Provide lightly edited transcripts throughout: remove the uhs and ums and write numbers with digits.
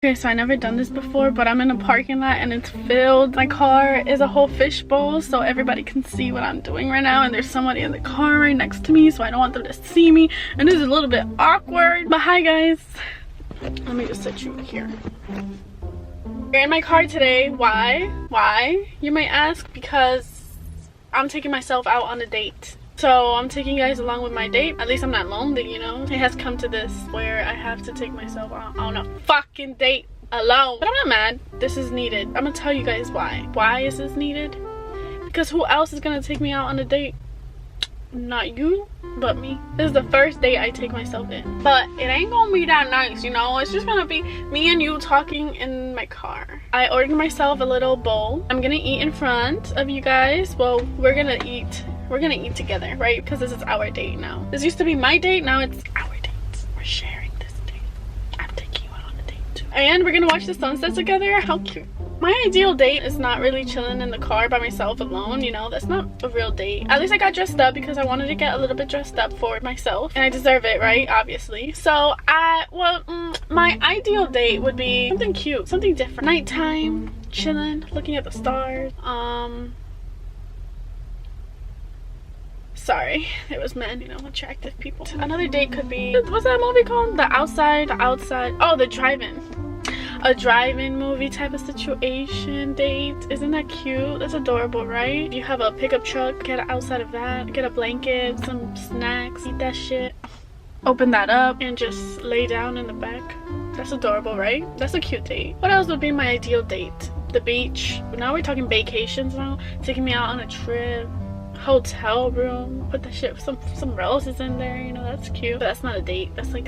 Okay, so I never done this before, but I'm in a parking lot and it's filled. My car is a whole fishbowl, so everybody can see what I'm doing right now, and there's somebody in the car right next to me, so I don't want them to see me, and this is a little bit awkward. But hi guys, let me just sit you here. You're in my car today. Why, you might ask? Because I'm taking myself out on a date. So I'm taking you guys along with my date. At least I'm not lonely, you know. It has come to this where I have to take myself out on a fucking date alone. But I'm not mad. This is needed. I'm gonna tell you guys why. Why is this needed? Because who else is gonna take me out on a date? Not you, but me. This is the first date I take myself in. But it ain't gonna be that nice, you know. It's just gonna be me and you talking in my car. I ordered myself a little bowl. I'm gonna eat in front of you guys. Well, we're gonna eat together, right? Because this is our date now. This used to be my date, now it's our date. We're sharing this date. I'm taking you out on a date too. And we're gonna watch the sunset together. How cute. My ideal date is not really chilling in the car by myself alone, you know. That's not a real date. At least I got dressed up because I wanted to get a little bit dressed up for myself, and I deserve it, right? Obviously. So my ideal date would be something cute, something different. Nighttime, chilling, looking at the stars. Sorry, it was men, you know, attractive people. Another date could be, what's that movie called? The Outside. Oh, the Drive-In. A drive-in movie type of situation date. Isn't that cute? That's adorable, right? If you have a pickup truck, get outside of that, get a blanket, some snacks, eat that shit, open that up and just lay down in the back. That's adorable, right? That's a cute date. What else would be my ideal date? The beach. Now we're talking vacations now. Taking me out on a trip. Hotel room, put that shit, some roses in there, you know. That's cute, but that's not a date. That's a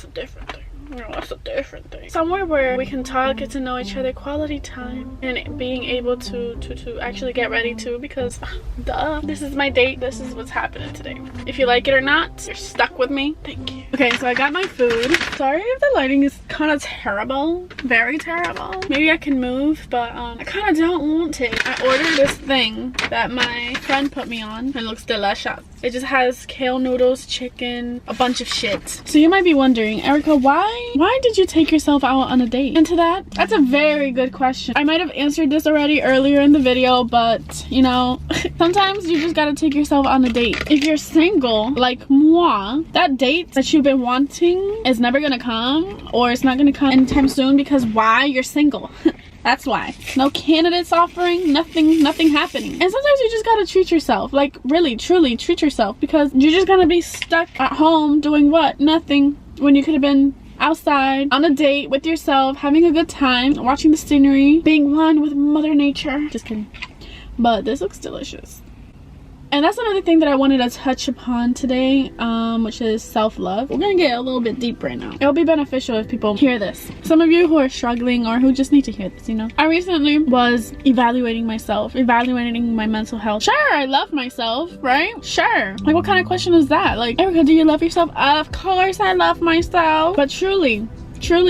different thing. You know, that's a different thing. Somewhere where we can talk, get to know each other, quality time, and being able to actually get ready to, because duh, this is my date. This is what's happening today. If you like it or not, you're stuck with me. Thank you. Okay, so I got my food. Sorry if the lighting is kind of terrible, very terrible. Maybe I can move, but I kind of don't want to. I ordered this thing that my friend put me on. It looks delicious. It just has kale noodles, chicken, a bunch of shit. So you might be wondering, Erica, why did you take yourself out on a date? Into that? That's a very good question. I might have answered this already earlier in the video, but you know, sometimes you just gotta take yourself on a date. If you're single, like moi, that date that you've been wanting is never gonna come, or it's not gonna come anytime soon, because why? You're single. That's why. No candidates offering, nothing happening. And sometimes you just gotta treat yourself. Like, really, truly treat yourself, because you're just gonna be stuck at home doing what? Nothing. When you could have been outside on a date with yourself, having a good time, watching the scenery, being one with Mother Nature. Just kidding. But this looks delicious. And that's another thing that I wanted to touch upon today, which is self-love. We're gonna get a little bit deep right now. It'll be beneficial if people hear this. Some of you who are struggling or who just need to hear this, you know. I recently was evaluating myself, evaluating my mental health. Sure, I love myself, right? Sure. Like, what kind of question is that? Like, Erica, do you love yourself? Of course I love myself. But truly,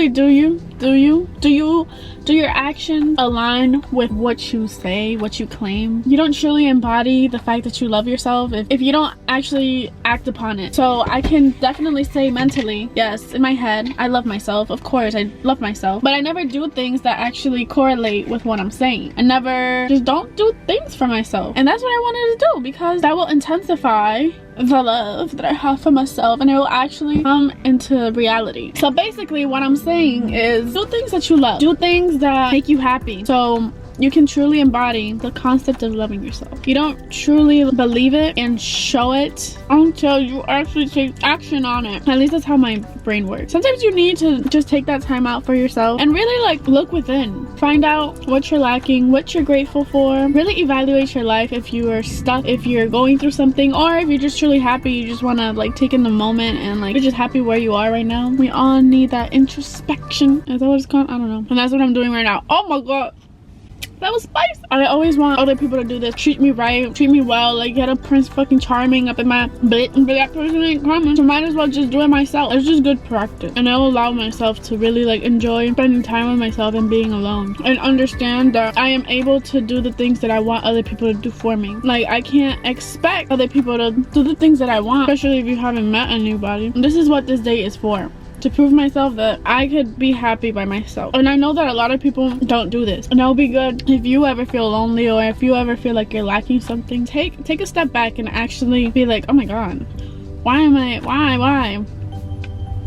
do you? Do your actions align with what you say, what you claim? You don't truly embody the fact that you love yourself if you don't actually act upon it. So I can definitely say mentally, yes, in my head, I love myself. Of course, I love myself. But I never do things that actually correlate with what I'm saying. I never just don't do things for myself. And that's what I wanted to do, because that will intensify the love that I have for myself, and it will actually come into reality. So basically what I'm saying is, do things that you love. Do things that make you happy, so you can truly embody the concept of loving yourself. You don't truly believe it and show it until you actually take action on it. At least that's how my brain works. Sometimes you need to just take that time out for yourself and really like look within. Find out what you're lacking, what you're grateful for. Really evaluate your life if you are stuck, if you're going through something, or if you're just truly happy, you just want to like take in the moment and like you're just happy where you are right now. We all need that introspection. Is that what it's called? I don't know. And that's what I'm doing right now. Oh my god. That was spicy. I always want other people to do this. Treat me right, treat me well, like get a Prince fucking Charming up in my bit, but that person ain't coming, so might as well just do it myself. It's just good practice, and I'll allow myself to really like enjoy spending time with myself and being alone, and understand that I am able to do the things that I want other people to do for me. Like, I can't expect other people to do the things that I want, especially if you haven't met anybody. And this is what this date is for. to prove myself that I could be happy by myself. And I know that a lot of people don't do this, and it'll be good if you ever feel lonely or if you ever feel like you're lacking something. Take a step back and actually be like, oh my god, why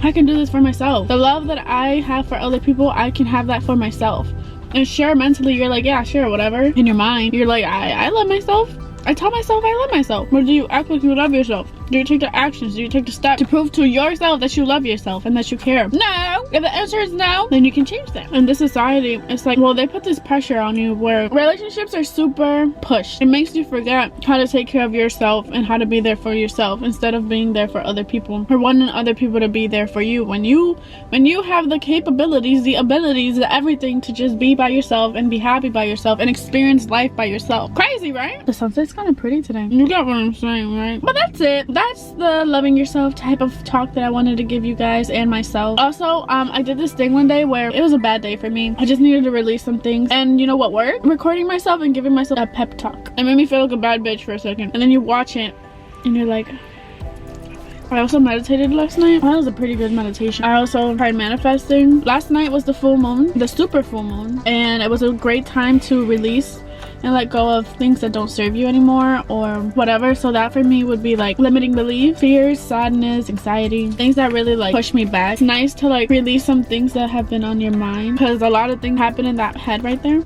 I can do this for myself. The love that I have for other people, I can have that for myself. And sure, mentally you're like, yeah, sure, whatever. In your mind you're like, I love myself. I tell myself I love myself. But do you act like you love yourself? Do you take the actions? Do you take the steps to prove to yourself that you love yourself and that you care? No! If the answer is no, then you can change that. In this society, it's like, well, they put this pressure on you where relationships are super pushed. It makes you forget how to take care of yourself and how to be there for yourself instead of being there for other people or wanting other people to be there for you. When you have the capabilities, the abilities, the everything to just be by yourself and be happy by yourself and experience life by yourself. Crazy, right? The sunset's kind of pretty today. You get what I'm saying, right? But that's it. That's the loving yourself type of talk that I wanted to give you guys and myself. Also, I did this thing one day where it was a bad day for me. I just needed to release some things, and you know what worked? Recording myself and giving myself a pep talk. It made me feel like a bad bitch for a second, and then you watch it and you're like, I also meditated last night. That was a pretty good meditation. I also tried manifesting. Last night was the full moon, the super full moon, and it was a great time to release and let go of things that don't serve you anymore or whatever. So that for me would be like limiting belief, fears, sadness, anxiety, things that really like push me back. It's nice to like release some things that have been on your mind, because a lot of things happen in that head right there.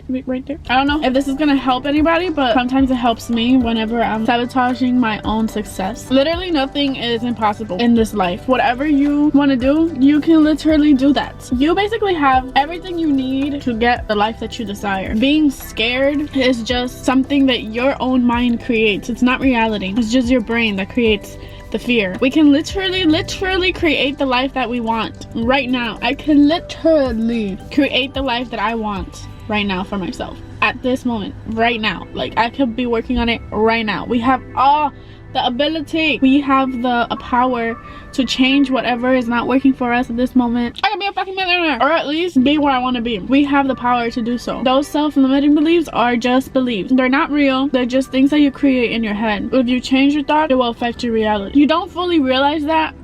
Right there. I don't know if this is gonna help anybody, but sometimes it helps me whenever I'm sabotaging my own success. Literally nothing is impossible in this life. Whatever you want to do, you can literally do that. You basically have everything you need to get the life that you desire. Being scared is just something that your own mind creates. It's not reality. It's just your brain that creates the fear. We can literally create the life that we want right now. I can literally create the life that I want right now for myself at this moment, right now. Like, I could be working on it right now. We have all the ability, we have the power to change whatever is not working for us at this moment. I can be a fucking millionaire, or at least be where I want to be. We have the power to do so. Those self-limiting beliefs are just beliefs. They're not real. They're just things that you create in your head. If you change your thought, it will affect your reality. You don't fully realize that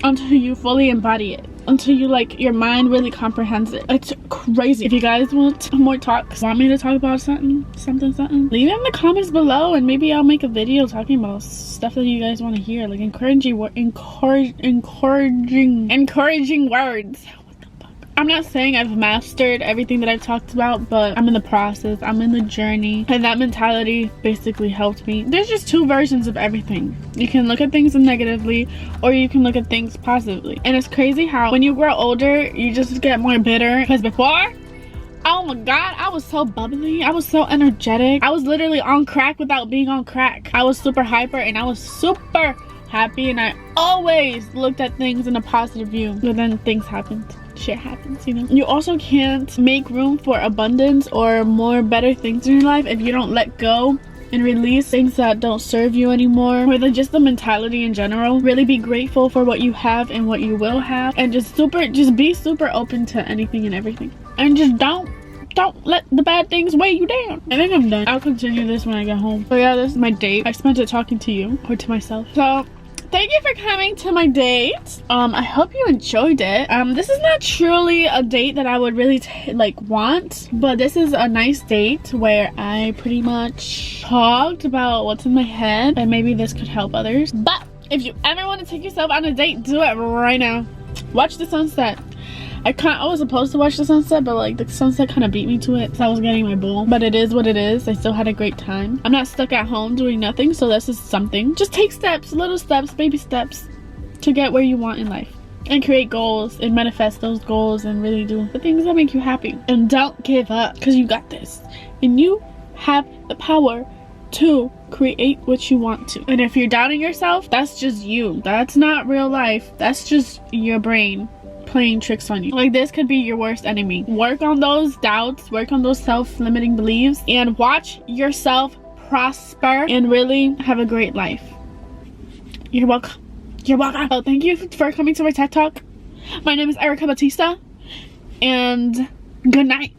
until you fully embody it, until you like your mind really comprehends it. It's crazy. If you guys want more talks, want me to talk about something, leave it in the comments below, and maybe I'll make a video talking about stuff that you guys want to hear, like encouraging words. I'm not saying I've mastered everything that I've talked about, but I'm in the process, I'm in the journey, and that mentality basically helped me. There's just two versions of everything. You can look at things negatively, or you can look at things positively. And it's crazy how when you grow older, you just get more bitter, because before, oh my god, I was so bubbly, I was so energetic, I was literally on crack without being on crack. I was super hyper and I was super happy, and I always looked at things in a positive view. But then things happened. Shit happens, you know. You also can't make room for abundance or more better things in your life if you don't let go and release things that don't serve you anymore, or just the mentality in general. Really be grateful for what you have and what you will have, and just be super open to anything and everything, and just don't let the bad things weigh you down. I think I'm done. I'll continue this when I get home. So yeah, this is my date. I spent it talking to you, or to myself. So thank you for coming to my date. I hope you enjoyed it. This is not truly a date that I would really want, but this is a nice date where I pretty much talked about what's in my head, and maybe this could help others. But if you ever want to take yourself on a date, do it right now. Watch the sunset. I was supposed to watch the sunset, but like the sunset kind of beat me to it, so I was getting my bull. But it is what it is. I still had a great time. I'm not stuck at home doing nothing, so this is something. Just take steps, little steps, baby steps, to get where you want in life, and create goals and manifest those goals, and really do the things that make you happy. And don't give up, because you got this, and you have the power to create what you want to. And if you're doubting yourself, that's just you. That's not real life. That's just your brain playing tricks on you. Like, this could be your worst enemy. Work on those doubts, work on those self-limiting beliefs, and watch yourself prosper and really have a great life. You're welcome. You're welcome. Oh, thank you for coming to my TED Talk. My name is Erica Batista, and good night.